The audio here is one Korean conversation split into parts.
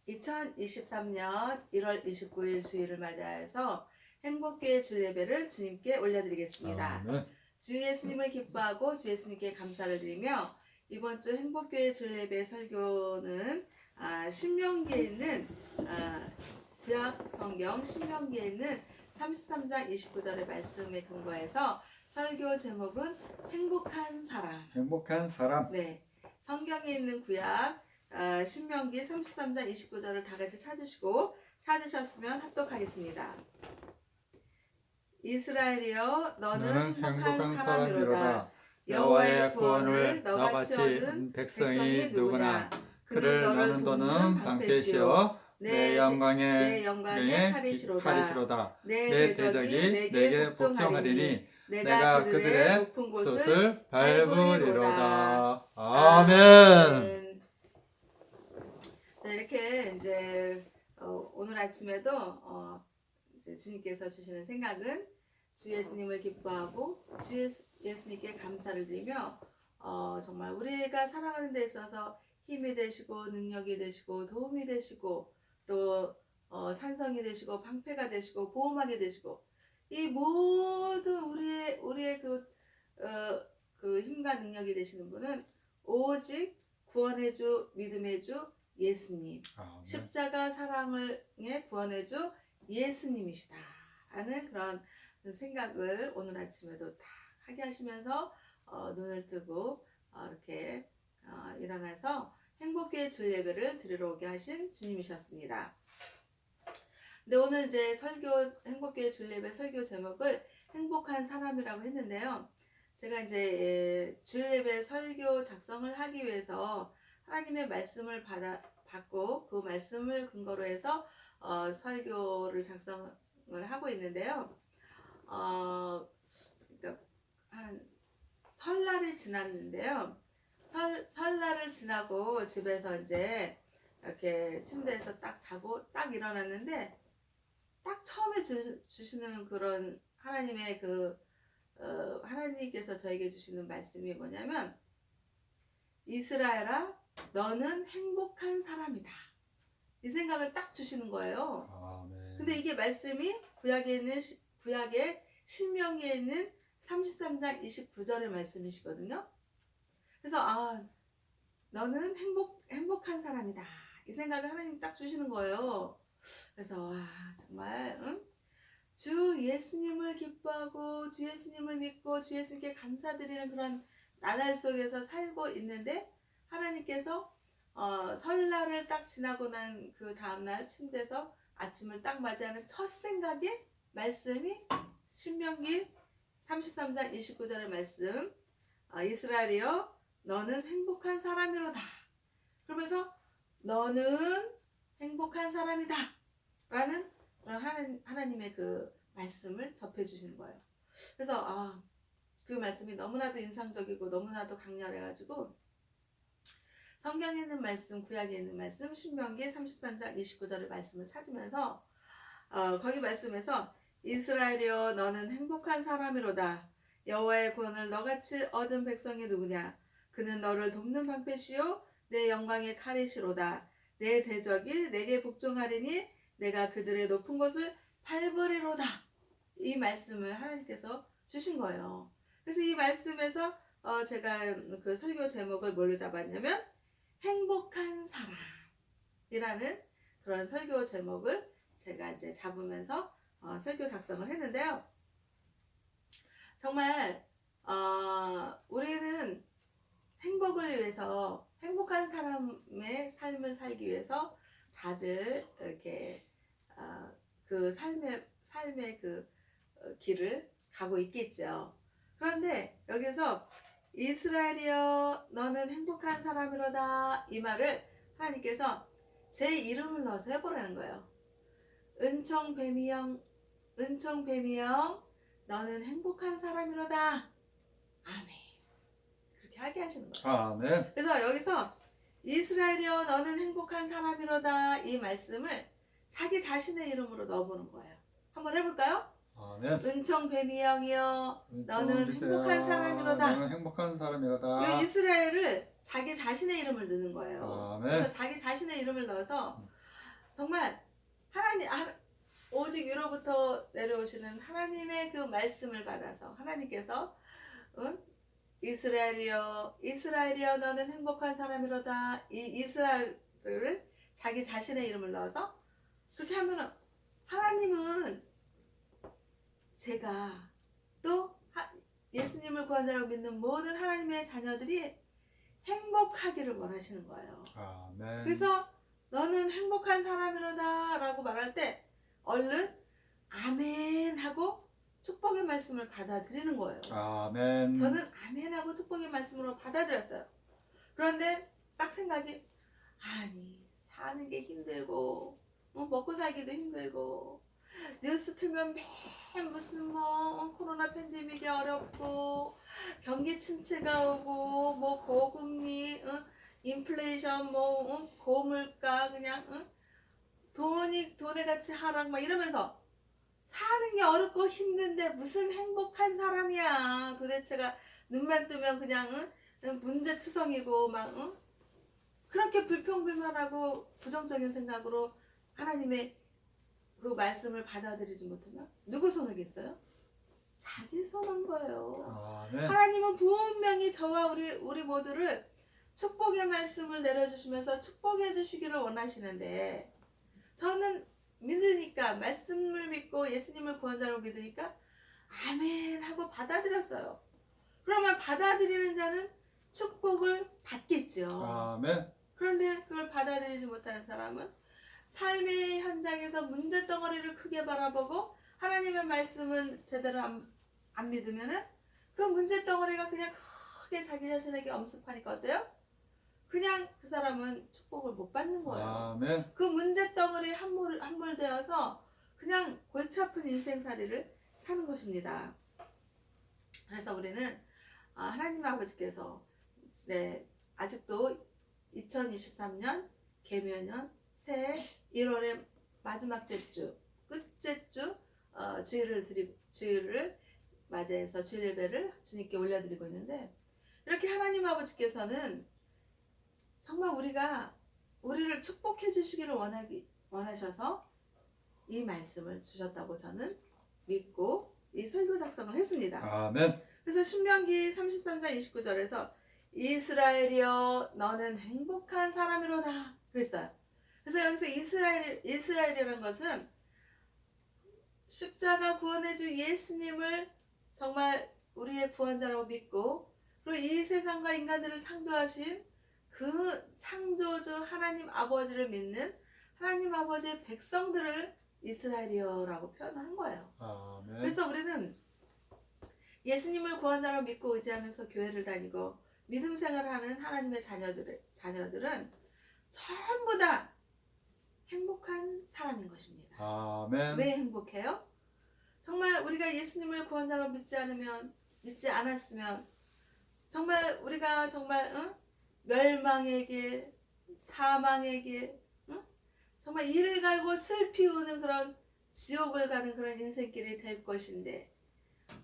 2023년 1월 29일 주일을 맞이해서 행복교회 주일예배를 주님께 올려드리겠습니다. 주 예수님을 기뻐하고 주 예수님께 감사를 드리며 이번 주 행복교회 주일예배 설교는 신명기에 있는 구약 성경 신명기에 있는 33장 29절의 말씀에 근거해서 설교 제목은 행복한 사람. 행복한 사람. 네, 성경에 있는 구약 신명기 33장 29절을 다 같이 찾으시고 찾으셨으면 합독하겠습니다. 이스라엘이여 너는 행복한 사람이로다. 여호와의 구원을 너같이 얻은 백성이 누구냐. 그는 너를 돕는 방패시요 내 영광의 칼이시로다. 내 대적이 내게 복종하리니 내가 그들의 높은 곳을 밟으리로다. 아멘. 네, 이렇게 이제 오늘 아침에도 이제 주님께서 주시는 생각은 주 예수님을 기뻐하고 주 예수님께 감사를 드리며 정말 우리가 살아가는 데 있어서 힘이 되시고 능력이 되시고 도움이 되시고 또 산성이 되시고 방패가 되시고 보호막이 되시고 이 모든 우리의 그 힘과 능력이 되시는 분은 오직 구원의 주 믿음의 주 예수님, 아멘. 십자가 사랑을 구원의 주 예수님이시다 하는 그런 생각을 오늘 아침에도 딱 하게 하시면서 눈을 뜨고 이렇게 일어나서 행복교회 주일예배를 드리러 오게 하신 주님이셨습니다. 근데 오늘 이제 행복교회 주일예배 설교 제목을 행복한 사람이라고 했는데요. 제가 이제 주일예배 설교 작성을 하기 위해서 하나님의 말씀을 받고 그 말씀을 근거로 해서 설교를 작성을 하고 있는데요. 그러니까 한 설날이 지났는데요. 설날을 지나고 집에서 이제 이렇게 침대에서 딱 자고 딱 일어났는데 딱 처음에 주시는 그런 하나님의 하나님께서 저에게 주시는 말씀이 뭐냐면 이스라엘아 너는 행복한 사람이다. 이 생각을 딱 주시는 거예요. 아멘. 근데 이게 말씀이 구약의 신명기에 있는 33장 29절의 말씀이시거든요. 그래서 너는 행복한 사람이다. 이 생각을 하나님 딱 주시는 거예요. 그래서 정말 주 예수님을 기뻐하고 주 예수님을 믿고 주 예수님께 감사드리는 그런 나날 속에서 살고 있는데 하나님께서 설날을 딱 지나고 난 그 다음날 침대에서 아침을 딱 맞이하는 첫 생각의 말씀이 신명기 33장 29절의 말씀 이스라엘이여 너는 행복한 사람이로다. 그러면서 너는 행복한 사람이다 라는 그런 하나님의 그 말씀을 접해 주시는 거예요. 그래서 그 말씀이 너무나도 인상적이고 너무나도 강렬해가지고 성경에 있는 말씀, 구약에 있는 말씀, 신명기 33장 29절의 말씀을 찾으면서 거기 말씀에서 이스라엘이여 너는 행복한 사람이로다. 여호와의 구원을 너같이 얻은 백성이 누구냐. 그는 너를 돕는 방패시요 내 영광의 칼이시로다. 내 대적이 내게 복종하리니 내가 그들의 높은 곳을 밟으리로다. 이 말씀을 하나님께서 주신 거예요. 그래서 이 말씀에서 제가 그 설교 제목을 뭘로 잡았냐면 행복한 사람이라는 그런 설교 제목을 제가 이제 잡으면서 설교 작성을 했는데요. 정말 우리는 행복을 위해서 행복한 사람의 삶을 살기 위해서 다들 이렇게 그 삶의 그 길을 가고 있겠죠. 그런데 여기서 이스라엘이여 너는 행복한 사람이로다 이 말을 하나님께서 제 이름을 넣어서 해보라는 거예요. 은총뱀이영 너는 행복한 사람이로다. 아멘. 그렇게 하게 하시는 거예요. 아멘. 그래서 여기서 이스라엘이여 너는 행복한 사람이로다 이 말씀을 자기 자신의 이름으로 넣어보는 거예요. 한번 해볼까요? 아멘. 은총뱀이영이여 너는 행복한 사람이로다. 너는 행복한 사람이로다. 이 이스라엘을 자기 자신의 이름을 넣는 거예요. 아멘. 그래서 자기 자신의 이름을 넣어서 정말 오직 위로부터 내려오시는 하나님의 그 말씀을 받아서 하나님께서 이스라엘이여 너는 행복한 사람이로다. 이 이스라엘을 자기 자신의 이름을 넣어서 그렇게 하면은 하나님은 제가 또 예수님을 구원자라고 믿는 모든 하나님의 자녀들이 행복하기를 원하시는 거예요. 아멘. 그래서 너는 행복한 사람이로다 라고 말할 때 얼른 아멘 하고 축복의 말씀을 받아들이는 거예요. 아멘. 저는 아멘 하고 축복의 말씀으로 받아들였어요. 그런데 딱 생각이 아니 사는 게 힘들고 먹고 살기도 힘들고 뉴스 틀면 맨 무슨 코로나 팬데믹이 어렵고 경기 침체가 오고 고금리 인플레이션 고물가 그냥 돈의 가치 하락 막 이러면서 사는 게 어렵고 힘든데 무슨 행복한 사람이야. 도대체가 눈만 뜨면 그냥 문제투성이고 막 그렇게 불평불만하고 부정적인 생각으로 하나님의 그 말씀을 받아들이지 못하면 누구 손해겠어요? 자기 손한 거예요. 아멘. 하나님은 분명히 저와 우리 모두를 축복의 말씀을 내려주시면서 축복해 주시기를 원하시는데 저는 믿으니까 말씀을 믿고 예수님을 구원자로 믿으니까 아멘 하고 받아들였어요. 그러면 받아들이는 자는 축복을 받겠죠. 아멘. 그런데 그걸 받아들이지 못하는 사람은 삶의 현장에서 문제덩어리를 크게 바라보고 하나님의 말씀은 제대로 안 믿으면은 그 문제덩어리가 그냥 크게 자기 자신에게 엄습하니까 어때요? 그냥 그 사람은 축복을 못 받는 거예요. 아멘. 그 문제덩어리에 함몰되어서 그냥 골치 아픈 인생살이를 사는 것입니다. 그래서 우리는 하나님 아버지께서 아직도 2023년 개묘년 새해 1월의 마지막 주 끝째 주 주일을 맞이해서 주일 예배를 주님께 올려드리고 있는데 이렇게 하나님 아버지께서는 정말 우리를 축복해 주시기를 원하셔서 이 말씀을 주셨다고 저는 믿고 이 설교 작성을 했습니다. 아멘. 그래서 신명기 33장 29절에서 이스라엘이여 너는 행복한 사람이로다 그랬어요. 그래서 여기서 이스라엘이라는 것은 십자가 구원해주 예수님을 정말 우리의 구원자라고 믿고 그리고 이 세상과 인간들을 창조하신 그 창조주 하나님 아버지를 믿는 하나님 아버지의 백성들을 이스라엘이여라고 표현한 거예요. 아멘. 그래서 우리는 예수님을 구원자로 믿고 의지하면서 교회를 다니고 믿음 생활하는 하나님의 자녀들은 전부 다 행복한 사람인 것입니다. 아멘. 왜 행복해요? 정말 우리가 예수님을 구원자로 믿지 않았으면 정말 우리가 정말 멸망의 길, 사망의 길, 정말 이를 갈고 슬피 우는 그런 지옥을 가는 그런 인생길이 될 것인데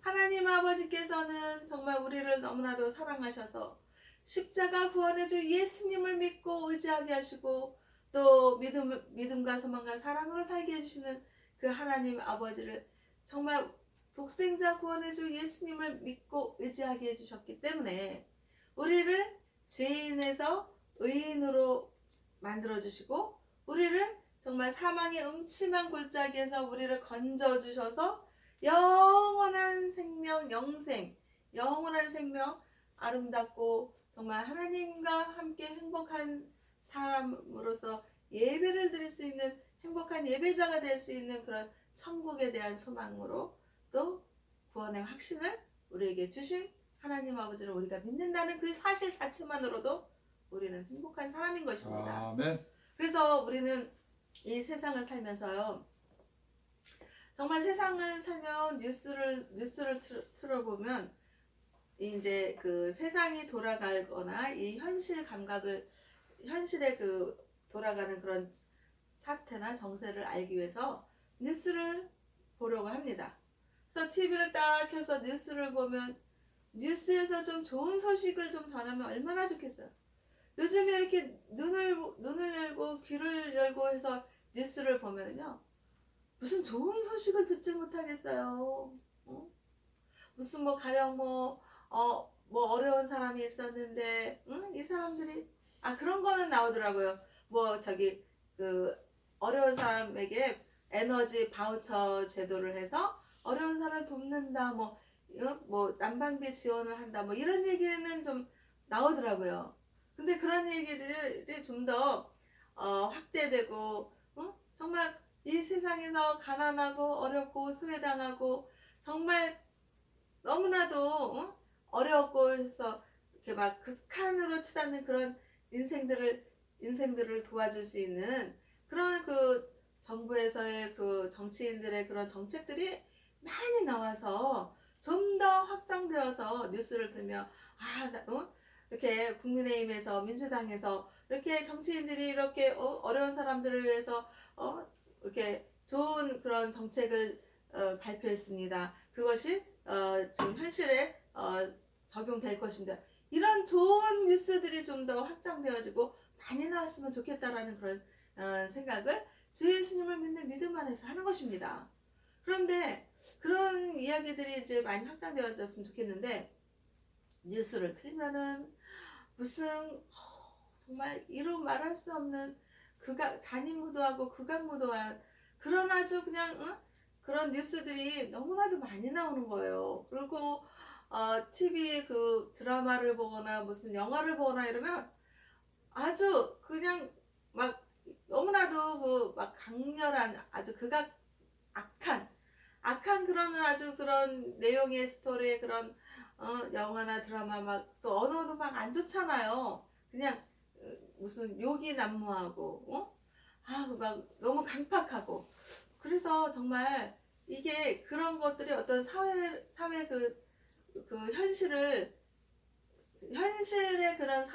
하나님 아버지께서는 정말 우리를 너무나도 사랑하셔서 십자가 구원해주 예수님을 믿고 의지하게 하시고 또 믿음과 소망과 사랑으로 살게 해주시는 그 하나님 아버지를 정말 독생자 구원해주 예수님을 믿고 의지하게 해주셨기 때문에 우리를 죄인에서 의인으로 만들어주시고 우리를 정말 사망의 음침한 골짜기에서 우리를 건져주셔서 영원한 생명, 영원한 생명, 아름답고 정말 하나님과 함께 행복한 사람으로서 예배를 드릴 수 있는 행복한 예배자가 될 수 있는 그런 천국에 대한 소망으로 또 구원의 확신을 우리에게 주신 하나님 아버지를 우리가 믿는다는 그 사실 자체만으로도 우리는 행복한 사람인 것입니다. 아멘. 그래서 우리는 이 세상을 살면서요. 정말 세상을 살면 뉴스를 틀어보면 이제 그 세상이 돌아가거나 이 현실에 그 돌아가는 그런 사태나 정세를 알기 위해서 뉴스를 보려고 합니다. 그래서 TV를 딱 켜서 뉴스를 보면 뉴스에서 좀 좋은 소식을 좀 전하면 얼마나 좋겠어요. 요즘에 이렇게 눈을 열고 귀를 열고 해서 뉴스를 보면요, 무슨 좋은 소식을 듣지 못하겠어요. 어? 무슨 뭐 가령 뭐 어려운 사람이 있었는데, 응? 이 사람들이 그런 거는 나오더라고요. 뭐 저기 그 어려운 사람에게 에너지 바우처 제도를 해서 어려운 사람을 돕는다, 뭐 난방비 지원을 한다, 뭐 이런 얘기는 좀 나오더라고요. 근데 그런 얘기들이 좀 더 확대되고, 정말 이 세상에서 가난하고 어렵고 소외당하고 정말 너무나도 어렵고 해서 이렇게 막 극한으로 치닫는 그런 인생들을 도와줄 수 있는 그런 그 정부에서의 그 정치인들의 그런 정책들이 많이 나와서 좀 더 확장되어서 뉴스를 들면 이렇게 국민의힘에서 민주당에서 이렇게 정치인들이 이렇게 어려운 사람들을 위해서 이렇게 좋은 그런 정책을 발표했습니다. 그것이 지금 현실에 적용될 것입니다. 이런 좋은 뉴스들이 좀 더 확장되어지고 많이 나왔으면 좋겠다라는 그런 생각을 주 예수님을 믿는 믿음 안에서 하는 것입니다. 그런데 그런 이야기들이 이제 많이 확장되어졌으면 좋겠는데, 뉴스를 틀면은 무슨 정말 이루 말할 수 없는 잔인무도하고 극악무도한 그런 아주 그냥 그런 뉴스들이 너무나도 많이 나오는 거예요. 그리고 TV 그 드라마를 보거나 무슨 영화를 보거나 이러면 아주 그냥 막 너무나도 그 막 강렬한 아주 악한 그런 아주 그런 내용의 스토리의 그런 영화나 드라마 막 또 언어도 막 안 좋잖아요. 그냥 무슨 욕이 난무하고 막 너무 강팍하고. 그래서 정말 이게 그런 것들이 어떤 사회 그 현실의 그런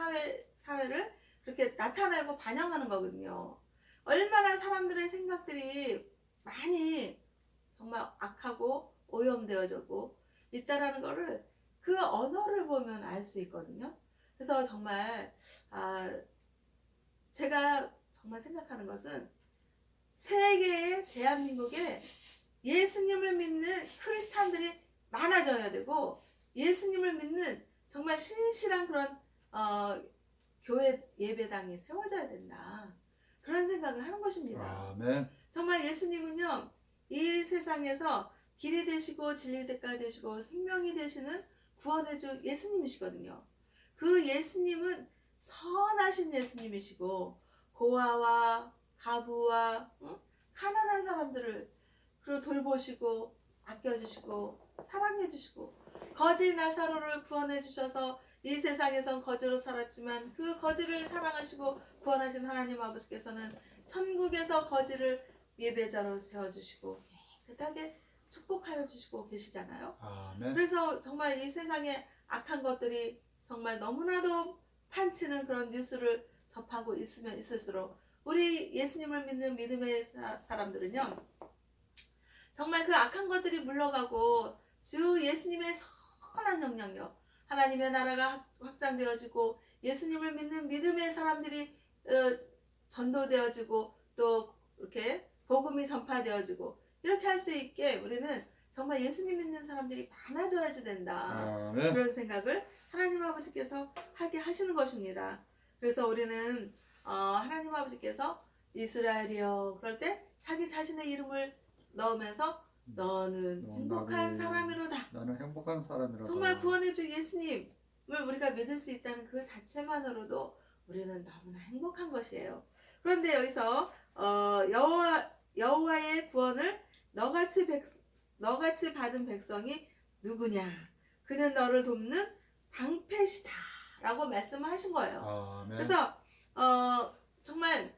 사회를 그렇게 나타내고 반영하는 거거든요. 얼마나 사람들의 생각들이 많이 정말 악하고 오염되어지고 있다라는 거를 그 언어를 보면 알 수 있거든요. 그래서 정말 제가 정말 생각하는 것은 세계의 대한민국에 예수님을 믿는 크리스찬들이 많아져야 되고, 예수님을 믿는 정말 신실한 그런 교회 예배당이 세워져야 된다, 그런 생각을 하는 것입니다. 아멘. 정말 예수님은요, 이 세상에서 길이 되시고 진리가 되시고 생명이 되시는 구원의 주 예수님이시거든요. 그 예수님은 선하신 예수님이시고, 고아와 가부와 가난한 사람들을 그리고 돌보시고 아껴주시고 사랑해주시고, 거지 나사로를 구원해 주셔서 이 세상에선 거지로 살았지만 그 거지를 사랑하시고 구원하신 하나님 아버지께서는 천국에서 거지를 예배자로 세워주시고 깨끗하게 축복하여 주시고 계시잖아요. 아멘. 그래서 정말 이 세상에 악한 것들이 정말 너무나도 판치는 그런 뉴스를 접하고 있으면 있을수록 우리 예수님을 믿는 믿음의 사람들은요, 정말 그 악한 것들이 물러가고 주 예수님의 선한 영향력, 하나님의 나라가 확장되어지고 예수님을 믿는 믿음의 사람들이 전도되어지고 또 이렇게 복음이 전파되어지고 이렇게 할 수 있게 우리는 정말 예수님 믿는 사람들이 많아져야지 된다. 아멘. 그런 생각을 하나님 아버지께서 하게 하시는 것입니다. 그래서 우리는 하나님 아버지께서 이스라엘이여 그럴 때 자기 자신의 이름을 넣으면서 너는 행복한 사람이로다. 나는 행복한 사람이로다. 정말 구원의 주 예수님을 우리가 믿을 수 있다는 그 자체만으로도 우리는 너무나 행복한 것이에요. 그런데 여기서 여호와의 구원을 너같이 받은 백성이 누구냐? 그는 너를 돕는 방패시다 라고 말씀하신 거예요. 아멘. 그래서 정말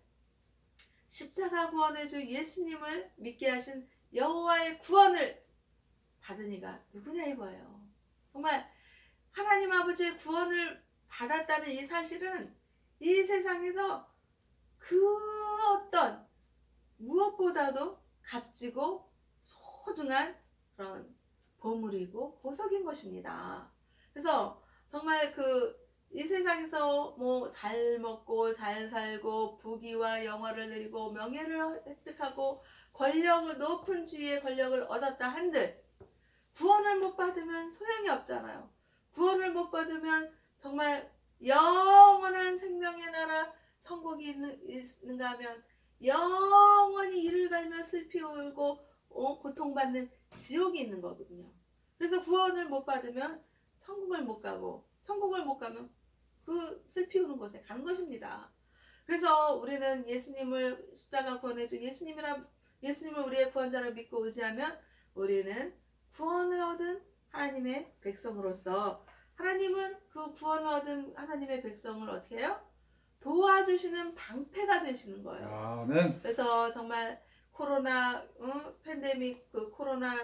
십자가 구원의 주 예수님을 믿게 하신 여호와의 구원을 받은 이가 누구냐 이거예요. 정말 하나님 아버지의 구원을 받았다는 이 사실은 이 세상에서 그 어떤 무엇보다도 값지고 소중한 그런 보물이고 보석인 것입니다. 그래서 정말 그 이 세상에서 뭐 잘 먹고 잘 살고 부귀와 영화를 누리고 명예를 획득하고 권력을 높은 지위의 권력을 얻었다 한들 구원을 못 받으면 소용이 없잖아요. 구원을 못 받으면 정말 영원한 생명의 나라 천국이 있는가 하면 영원히 이를 갈며 슬피 울고 고통받는 지옥이 있는 거거든요. 그래서 구원을 못 받으면 천국을 못 가고 천국을 못 가면 그 슬피 우는 곳에 가는 것입니다. 그래서 우리는 예수님을 십자가 구원해준 예수님을 우리의 구원자로 믿고 의지하면 우리는 구원을 얻은 하나님의 백성으로서 하나님은 그 구원을 얻은 하나님의 백성을 어떻게 해요? 도와주시는 방패가 되시는 거예요. 아멘. 그래서 정말 코로나 팬데믹 그 코로나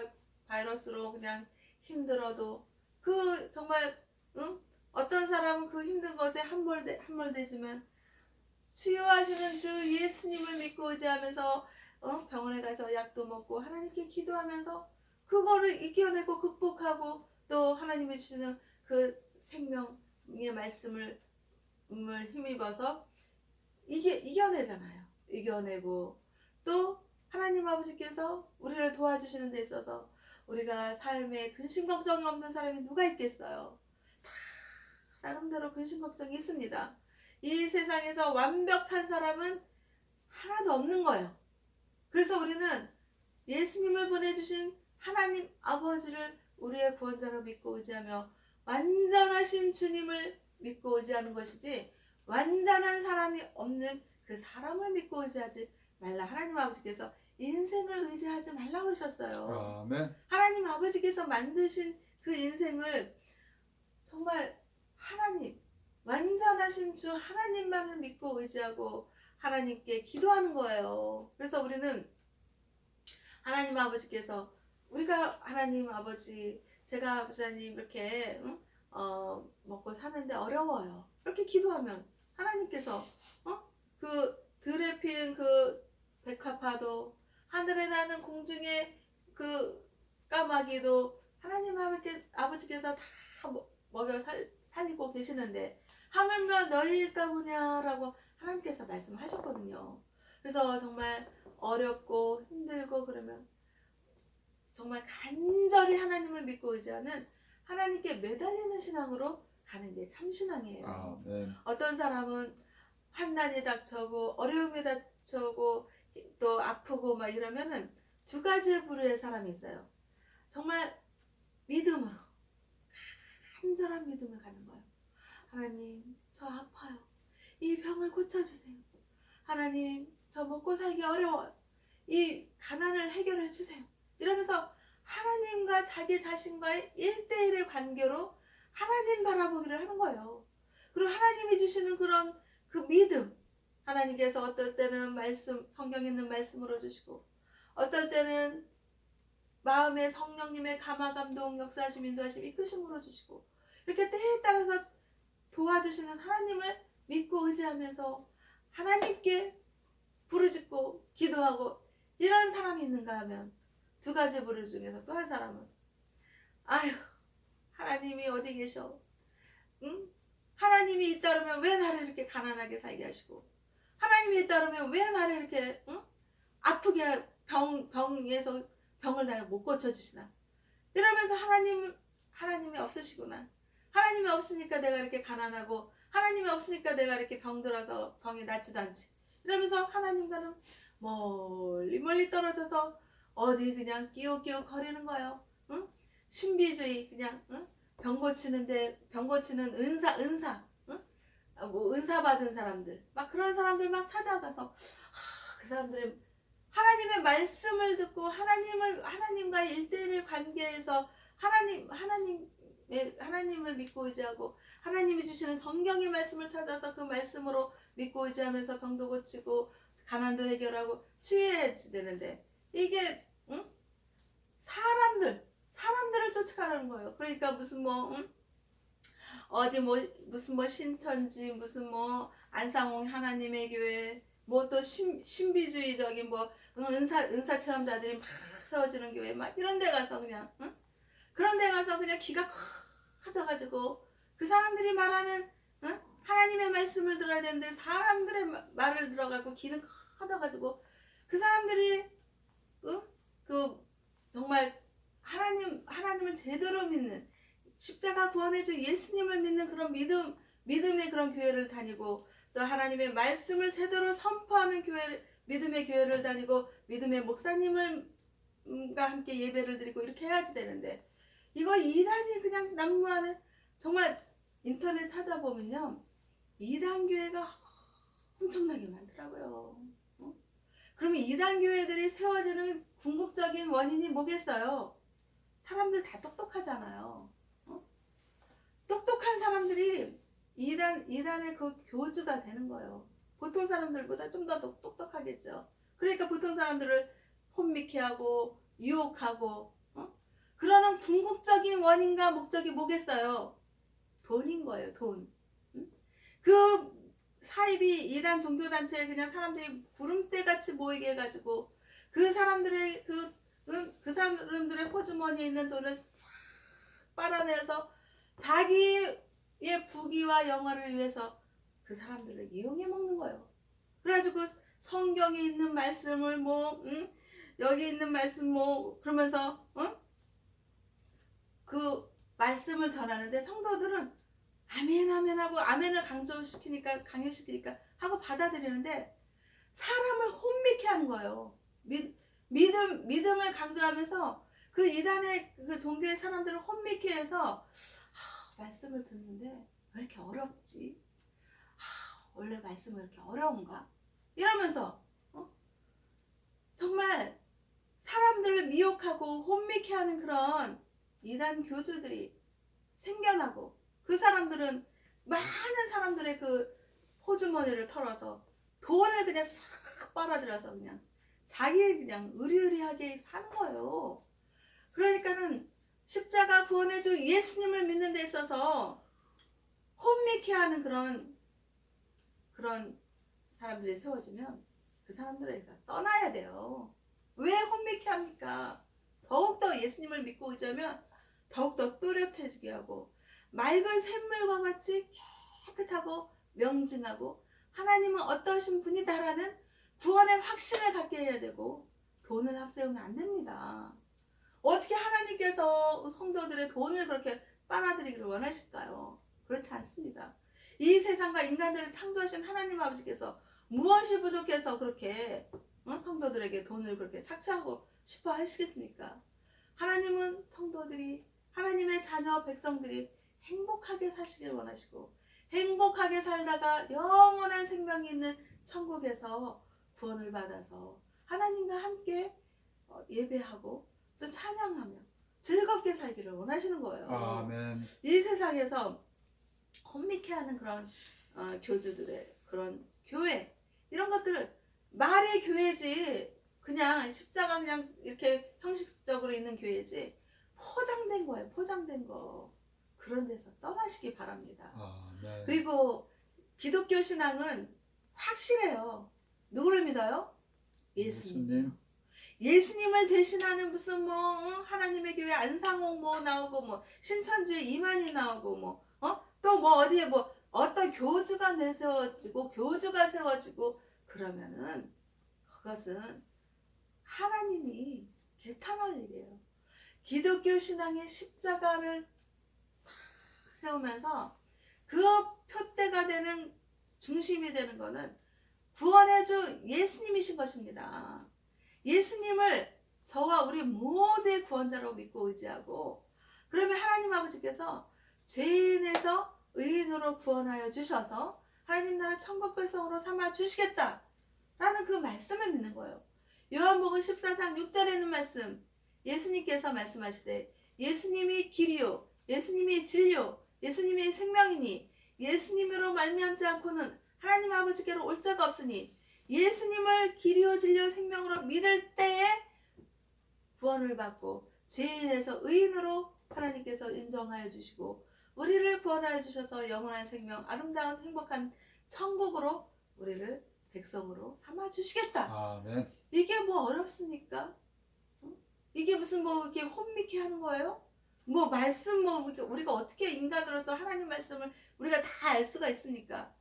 바이러스로 그냥 힘들어도 그 정말 어떤 사람은 그 힘든 것에 함몰되지만 치유하시는 주 예수님을 믿고 의지하면서 병원에 가서 약도 먹고 하나님께 기도하면서 그거를 이겨내고 극복하고 또 하나님이 주시는 그 생명의 말씀을 힘입어서 이겨내잖아요. 이겨내고 또 하나님 아버지께서 우리를 도와주시는 데 있어서 우리가 삶에 근심 걱정이 없는 사람이 누가 있겠어요. 다 나름대로 근심 걱정이 있습니다. 이 세상에서 완벽한 사람은 하나도 없는 거예요. 그래서 우리는 예수님을 보내주신 하나님 아버지를 우리의 구원자로 믿고 의지하며 완전하신 주님을 믿고 의지하는 것이지 완전한 사람이 없는 그 사람을 믿고 의지하지 말라. 하나님 아버지께서 인생을 의지하지 말라고 그러셨어요. 아멘. 하나님 아버지께서 만드신 그 인생을 정말 하나님 완전하신 주 하나님만을 믿고 의지하고 하나님께 기도하는 거예요. 그래서 우리는 하나님 아버지께서 우리가 하나님 아버지 제가 아버지님 이렇게 먹고 사는데 어려워요. 이렇게 기도하면 하나님께서 그 들에 피는 그 백합화도 하늘에 나는 공중의 그 까마귀도 하나님 아버지께서 다 먹여 살리고 계시는데 하물며 너희일까 보냐라고 하나님께서 말씀하셨거든요. 그래서 정말 어렵고 힘들고 그러면 정말 간절히 하나님을 믿고 의지하는 하나님께 매달리는 신앙으로 가는 게 참신앙이에요. 아멘. 어떤 사람은 환난이 닥쳐고 어려움이 닥쳐고 또 아프고 막 이러면은 두 가지의 부류의 사람이 있어요. 정말 믿음으로 간절한 믿음을 갖는 거예요. 하나님 저 아파요. 이 병을 고쳐주세요. 하나님 저 먹고 살기 어려워요. 이 가난을 해결해 주세요. 이러면서 하나님과 자기 자신과의 1대1의 관계로 하나님 바라보기를 하는 거예요. 그리고 하나님이 주시는 그런 그 믿음, 하나님께서 어떨 때는 말씀, 성경에 있는 말씀으로 주시고 어떨 때는 마음의 성령님의 감화감동 역사하심 인도하심 이끄심으로 주시고 이렇게 때에 따라서 도와주시는 하나님을 믿고 의지하면서 하나님께 부르짖고 기도하고 이런 사람이 있는가 하면 두 가지 부류 중에서 또 한 사람은 아휴 하나님이 어디 계셔? 응? 하나님이 잇따르면 왜 나를 이렇게 가난하게 살게 하시고 하나님이 잇따르면 왜 나를 이렇게 아프게 병에서 병을 내가 못 고쳐주시나 이러면서 하나님이 없으시구나. 하나님이 없으니까 내가 이렇게 가난하고 하나님이 없으니까 내가 이렇게 병들어서 병이 낫지도 않지. 이러면서 하나님과는 멀리 떨어져서 어디 그냥 끼우끼우 거리는 거예요. 응? 신비주의 그냥 병 고치는 은사 응? 뭐 은사 받은 사람들 막 그런 사람들 막 찾아가서 그 사람들의 하나님의 말씀을 듣고 하나님과의 1대1의 관계에서 하나님을 믿고 의지하고 하나님이 주시는 성경의 말씀을 찾아서 그 말씀으로 믿고 의지하면서 병도 고치고 가난도 해결하고 치유해야 되는데 이게 사람들을 쫓아가는 거예요. 그러니까 무슨 무슨 신천지 무슨 안상홍 하나님의 교회 또 신비주의적인 은사 체험자들이 막 세워지는 교회 막 이런 데 가서 그냥 그런 데 가서 그냥 귀가 커져가지고 그 사람들이 말하는 응? 하나님의 말씀을 들어야 되는데 사람들의 말을 들어가고 귀는 커져가지고 그 사람들이 그 정말 하나님을 제대로 믿는 십자가 구원해준 예수님을 믿는 그런 믿음의 그런 교회를 다니고 또 하나님의 말씀을 제대로 선포하는 믿음의 교회를 다니고 믿음의 목사님과 함께 예배를 드리고 이렇게 해야지 되는데 이거 이단이 그냥 난무하는 정말 인터넷 찾아보면요 이단 교회가 엄청나게 많더라고요. 그러면 이단 교회들이 세워지는 궁극적인 원인이 뭐겠어요? 사람들 다 똑똑하잖아요. 똑똑한 사람들이 이단의 그 교주가 되는 거예요. 보통 사람들보다 좀 더 똑똑하겠죠. 그러니까 보통 사람들을 혼미케 하고 유혹하고 그러는 궁극적인 원인과 목적이 뭐겠어요? 돈인 거예요. 돈. 그 사입이 이단 종교단체에 그냥 사람들이 구름대같이 모이게 해가지고 그 사람들의 그 사람들의 호주머니에 있는 돈을 싹 빨아내서 자기의 부귀와 영화를 위해서 그 사람들을 이용해 먹는 거예요. 그래가지고 성경에 있는 말씀을 여기 있는 말씀 그러면서 그 말씀을 전하는데 성도들은 아멘 아멘 하고 아멘을 강요시키니까 하고 받아들이는데 사람을 혼미케 하는 거예요. 믿음을 강조하면서 그 이단의 그 종교의 사람들을 혼미케 해서 말씀을 듣는데 왜 이렇게 어렵지? 원래 말씀은 이렇게 어려운가? 이러면서 정말 사람들을 미혹하고 혼미케 하는 그런 이단 교주들이 생겨나고 그 사람들은 많은 사람들의 그 호주머니를 털어서 돈을 그냥 싹 빨아들여서 그냥 자기 그냥 의리의리하게 사는 거예요. 그러니까는 십자가 구원해준 예수님을 믿는 데 있어서 혼미케 하는 그런 사람들이 세워지면 그 사람들에서 떠나야 돼요. 왜 혼미케 합니까? 더욱더 예수님을 믿고 의지하면 더욱더 또렷해지게 하고 맑은 샘물과 같이 깨끗하고 명진하고 하나님은 어떠신 분이다라는 구원의 확신을 갖게 해야 되고 돈을 앞세우면 안 됩니다. 어떻게 하나님께서 성도들의 돈을 그렇게 빨아들이기를 원하실까요? 그렇지 않습니다. 이 세상과 인간들을 창조하신 하나님 아버지께서 무엇이 부족해서 그렇게 성도들에게 돈을 그렇게 착취하고 싶어 하시겠습니까? 하나님은 성도들이 하나님의 자녀 백성들이 행복하게 사시길 원하시고 행복하게 살다가 영원한 생명이 있는 천국에서 구원을 받아서 하나님과 함께 예배하고 또 찬양하며 즐겁게 살기를 원하시는 거예요. 아멘. 이 세상에서 혼미케 하는 그런 교주들의 그런 교회 이런 것들은 말의 교회지 그냥 십자가 그냥 이렇게 형식적으로 있는 교회지 포장된 거예요. 포장된 거. 그런 데서 떠나시기 바랍니다. 아멘. 그리고 기독교 신앙은 확실해요. 누구를 믿어요? 예수님. 예수님을 대신하는 무슨 하나님의 교회 안상홍 나오고 신천지에 이만희 나오고 또 어디에 어떤 교주가 내세워지고 교주가 세워지고 그러면은 그것은 하나님이 개탄할 일이에요. 기독교 신앙의 십자가를 세우면서 그 표대가 되는 중심이 되는 거는 구원해주 예수님이신 것입니다. 예수님을 저와 우리 모두의 구원자로 믿고 의지하고 그러면 하나님 아버지께서 죄인에서 의인으로 구원하여 주셔서 하나님 나라 천국 백성으로 삼아 주시겠다 라는 그 말씀을 믿는 거예요. 요한복음 14장 6절에 있는 말씀 예수님께서 말씀하시되 예수님이 길이요 예수님이 진리요 예수님이 생명이니 예수님으로 말미암지 않고는 하나님 아버지께로 올 자가 없으니 예수님을 길이요 진리요 생명으로 믿을 때에 구원을 받고 죄인에서 의인으로 하나님께서 인정하여 주시고 우리를 구원하여 주셔서 영원한 생명 아름다운 행복한 천국으로 우리를 백성으로 삼아 주시겠다. 아멘. 이게 어렵습니까? 이게 무슨 이렇게 혼미케 하는 거예요? 뭐 말씀 뭐 우리가 어떻게 인간으로서 하나님 말씀을 우리가 다 알 수가 있습니까?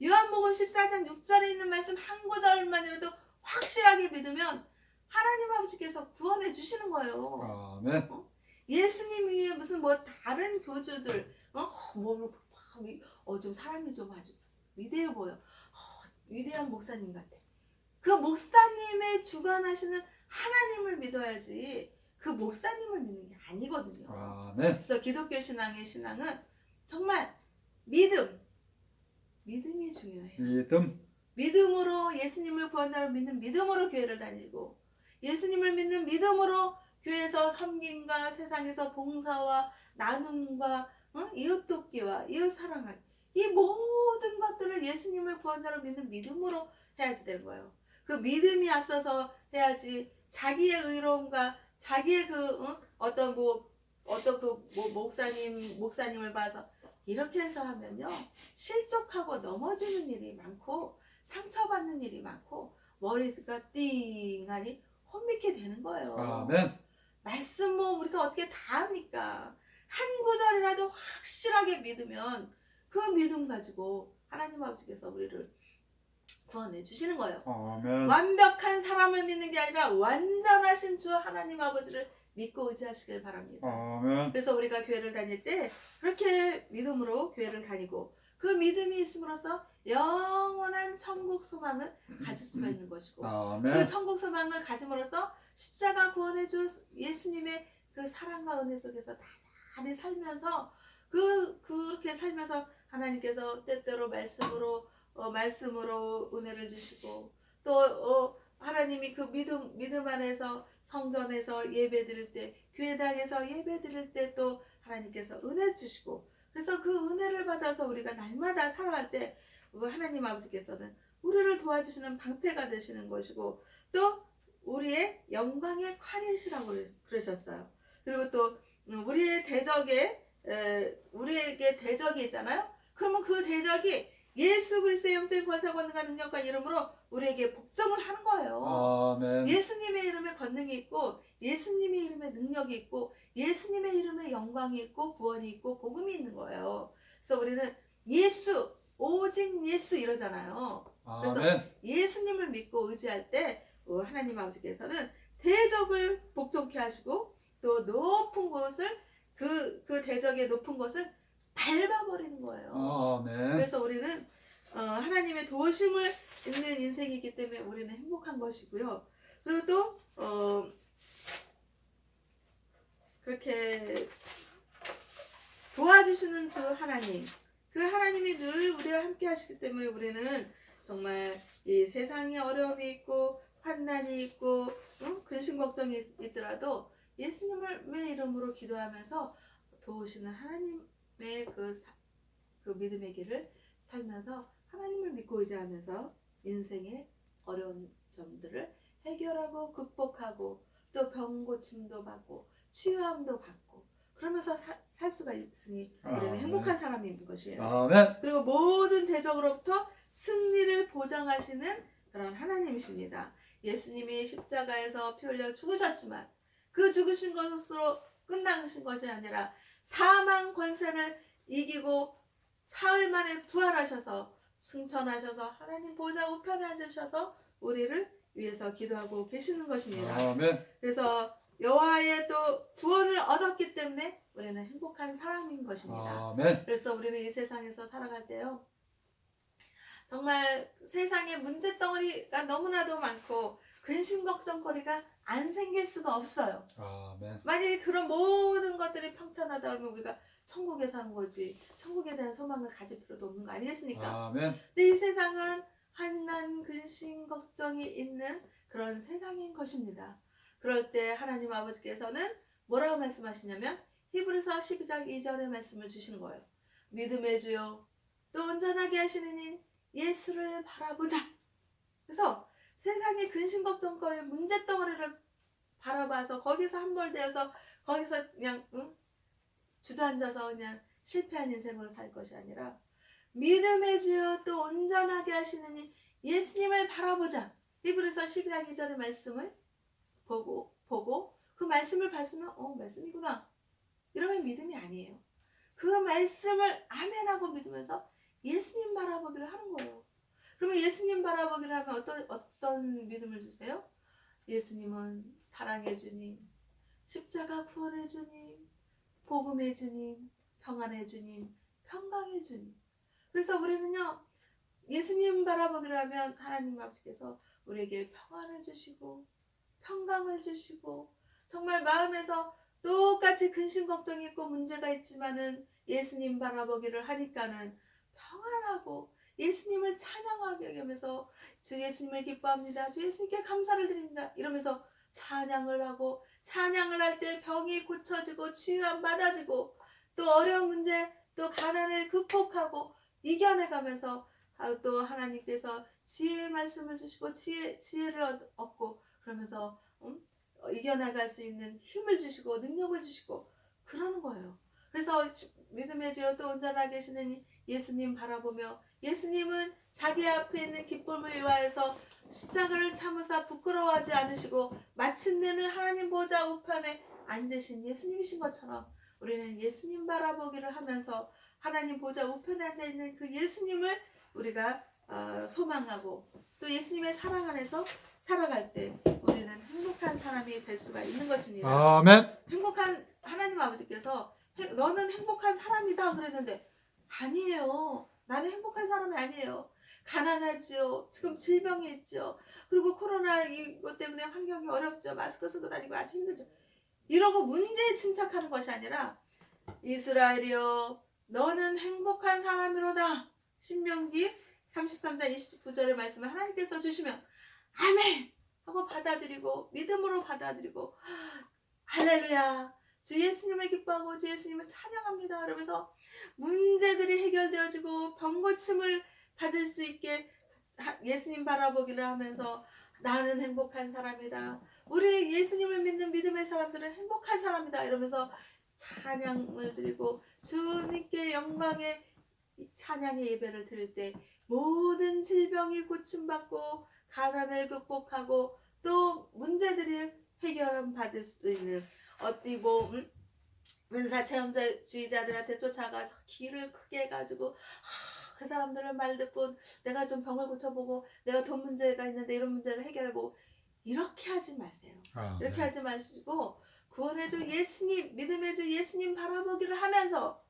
요한복음 14장 6절에 있는 말씀 한 구절만이라도 확실하게 믿으면 하나님 아버지께서 구원해 주시는 거예요. 아멘. 예수님 위에 무슨 뭐 다른 교주들 좀 사람이 좀 아주 위대해 보여. 위대한 목사님 같아. 그 목사님의 주관하시는 하나님을 믿어야지 그 목사님을 믿는 게 아니거든요. 아멘. 그래서 기독교 신앙의 신앙은 정말 믿음이 중요해요. 믿음으로 예수님을 구원자로 믿는 믿음으로 교회를 다니고 예수님을 믿는 믿음으로 교회에서 섬김과 세상에서 봉사와 나눔과 이웃 돕기와 이웃 사랑하기 이 모든 것들을 예수님을 구원자로 믿는 믿음으로 해야지 되는 거예요. 그 믿음이 앞서서 해야지 자기의 의로움과 자기의 목사님을 봐서 이렇게 해서 하면요 실족하고 넘어지는 일이 많고 상처받는 일이 많고 머리가 띵하니 혼미케 되는 거예요. 아멘. 말씀 뭐 우리가 어떻게 다 합니까? 한 구절이라도 확실하게 믿으면 그 믿음 가지고 하나님 아버지께서 우리를 구원해 주시는 거예요. 아멘. 완벽한 사람을 믿는 게 아니라 완전하신 주 하나님 아버지를 믿고 의지하시길 바랍니다. 아멘. 그래서 우리가 교회를 다닐 때 그렇게 믿음으로 교회를 다니고 그 믿음이 있음으로써 영원한 천국 소망을 가질 수가 있는 것이고 아멘. 그 천국 소망을 가짐으로써 십자가 구원해 주 예수님의 그 사랑과 은혜 속에서 다시 살면서 그렇게 살면서 하나님께서 때때로 말씀으로 은혜를 주시고 또 하나님이 그 믿음 안에서 성전에서 예배드릴 때 교회당에서 예배드릴 때 또 하나님께서 은혜 주시고 그래서 그 은혜를 받아서 우리가 날마다 살아갈 때 하나님 아버지께서는 우리를 도와주시는 방패가 되시는 것이고 또 우리의 영광의 칼이시라고 그러셨어요. 그리고 또 우리에게 대적이 있잖아요. 그러면 그 대적이 예수 그리스도의 영적인 권세 권능과 능력과 이름으로 우리에게 복종을 하는 거예요. 아멘. 예수님의 이름에 권능이 있고 예수님의 이름에 능력이 있고 예수님의 이름에 영광이 있고 구원이 있고 복음이 있는 거예요. 그래서 우리는 오직 예수 이러잖아요. 그래서 아멘. 예수님을 믿고 의지할 때 하나님 아버지께서는 대적을 복종케 하시고 또 높은 곳을 그 대적의 높은 곳을 밟아버리는 거예요. 아멘. 그래서 우리는 하나님의 도우심을 있는 인생이기 때문에 우리는 행복한 것이고요. 그리고 또 그렇게 도와주시는 주 하나님, 그 하나님이 늘 우리와 함께 하시기 때문에 우리는 정말 이 세상에 어려움이 있고 환난이 있고 근심 걱정이 있더라도 예수님의 이름으로 기도하면서 도우시는 하나님의 그 믿음의 길을 살면서 하나님을 믿고 의지하면서 인생의 어려운 점들을 해결하고 극복하고 또 병고침도 받고 치유함도 받고 그러면서 살 수가 있으니 우리는 행복한 사람인 것이에요. 아멘. 그리고 모든 대적으로부터 승리를 보장하시는 그런 하나님이십니다. 예수님이 십자가에서 피 흘려 죽으셨지만 그 죽으신 것으로 끝나신 것이 아니라 사망 권세를 이기고 사흘 만에 부활하셔서 승천하셔서 하나님 보좌 우편에 앉으셔서 우리를 위해서 기도하고 계시는 것입니다. 아멘. 그래서 여호와의 또 구원을 얻었기 때문에 우리는 행복한 사람인 것입니다. 아멘. 그래서 우리는 이 세상에서 살아갈 때요 정말 세상에 문제덩어리가 너무나도 많고 근심 걱정거리가 안 생길 수가 없어요. 아멘. 만약에 그런 모든 것들이 평탄하다 그러면 우리가 천국에 사는 거지 천국에 대한 소망을 가질 필요도 없는 거 아니겠습니까? 아멘. 근데 이 세상은 환난 근심 걱정이 있는 그런 세상인 것입니다. 그럴 때 하나님 아버지께서는 뭐라고 말씀하시냐면 히브리서 12장 2절의 말씀을 주시는 거예요. 믿음의 주여 또 온전하게 하시는 인 예수를 바라보자. 그래서 세상의 근심 걱정거리 문제덩어리를 바라봐서 거기서 함몰되어서 거기서 그냥 주저앉아서 그냥 실패한 인생으로 살 것이 아니라 믿음의 주여 또 온전하게 하시는 이 예수님을 바라보자. 히브리서 12장 2절의 말씀을 보고 그 말씀을 봤으면 말씀이구나. 이러면 믿음이 아니에요. 그 말씀을 아멘하고 믿으면서 예수님 바라보기를 하는 거예요. 그러면 예수님 바라보기를 하면 어떤 믿음을 주세요? 예수님은 사랑의 주님, 십자가 구원의 주님, 복음의 주님, 평안의 주님, 평강의 주님. 그래서 우리는요, 예수님 바라보기를 하면 하나님 아버지께서 우리에게 평안을 주시고 평강을 주시고 정말 마음에서 똑같이 근심 걱정이 있고 문제가 있지만은 예수님 바라보기를 하니까는 평안하고 예수님을 찬양하게 여기면서 주 예수님을 기뻐합니다. 주 예수님께 감사를 드립니다. 이러면서 찬양을 하고 찬양을 할 때 병이 고쳐지고 치유함 받아지고 또 어려운 문제 또 가난을 극복하고 이겨내가면서 또 하나님께서 지혜의 말씀을 주시고 지혜를 얻고 그러면서 이겨나갈 수 있는 힘을 주시고 능력을 주시고 그러는 거예요. 그래서 믿음의 주여 또 온전하게 계시는 예수님 바라보며 예수님은 자기 앞에 있는 기쁨을 위하여서 십자가를 참으사 부끄러워하지 않으시고 마침내는 하나님 보좌 우편에 앉으신 예수님이신 것처럼 우리는 예수님 바라보기를 하면서 하나님 보좌 우편에 앉아있는 그 예수님을 우리가 소망하고 또 예수님의 사랑 안에서 살아갈 때 우리는 행복한 사람이 될 수가 있는 것입니다. 아멘. 행복한 하나님 아버지께서 너는 행복한 사람이다 그랬는데 아니에요. 나는 행복한 사람이 아니에요. 가난하지요. 지금 질병이 있죠. 그리고 코로나 이것 때문에 환경이 어렵죠. 마스크 쓰고 다니고 아주 힘들죠. 이러고 문제에 침착하는 것이 아니라 이스라엘이여 너는 행복한 사람이로다. 신명기 33장 29절의 말씀을 하나님께서 주시면 아멘 하고 받아들이고 믿음으로 받아들이고 할렐루야 주 예수님을 기뻐하고 주 예수님을 찬양합니다. 그러면서 문제들이 해결되어지고 병고침을 받을 수 있게 예수님 바라보기를 하면서 나는 행복한 사람이다. 우리 예수님을 믿는 믿음의 사람들은 행복한 사람이다. 이러면서 찬양을 드리고 주님께 영광의 찬양의 예배를 드릴 때 모든 질병이 고침받고 가난을 극복하고 또 문제들을 해결을 받을 수 있는 어디 은사 체험주의자들한테 쫓아가서 길을 크게 해가지고 그 사람들을 말 듣고 내가 좀 병을 고쳐보고 내가 돈 문제가 있는데 이런 문제를 해결해보고 이렇게 하지 마세요. 이렇게 하지 마시고 구원의 주 예수님 믿음의 주 예수님 바라보기를 하면서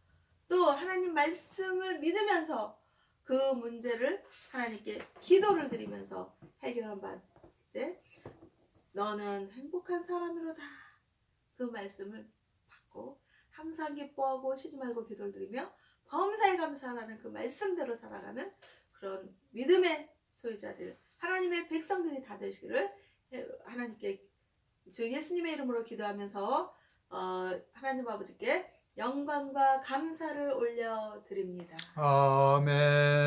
또 하나님 말씀을 믿으면서 그 문제를 하나님께 기도를 드리면서 해결한 받을 때 너는 행복한 사람이로다. 그 말씀을 받고 항상 기뻐하고 쉬지 말고 기도를 드리며 범사에 감사하는 그 말씀대로 살아가는 그런 믿음의 소유자들 하나님의 백성들이 다 되시기를 하나님께 주 예수님의 이름으로 기도하면서 하나님 아버지께 영광과 감사를 올려드립니다. 아멘.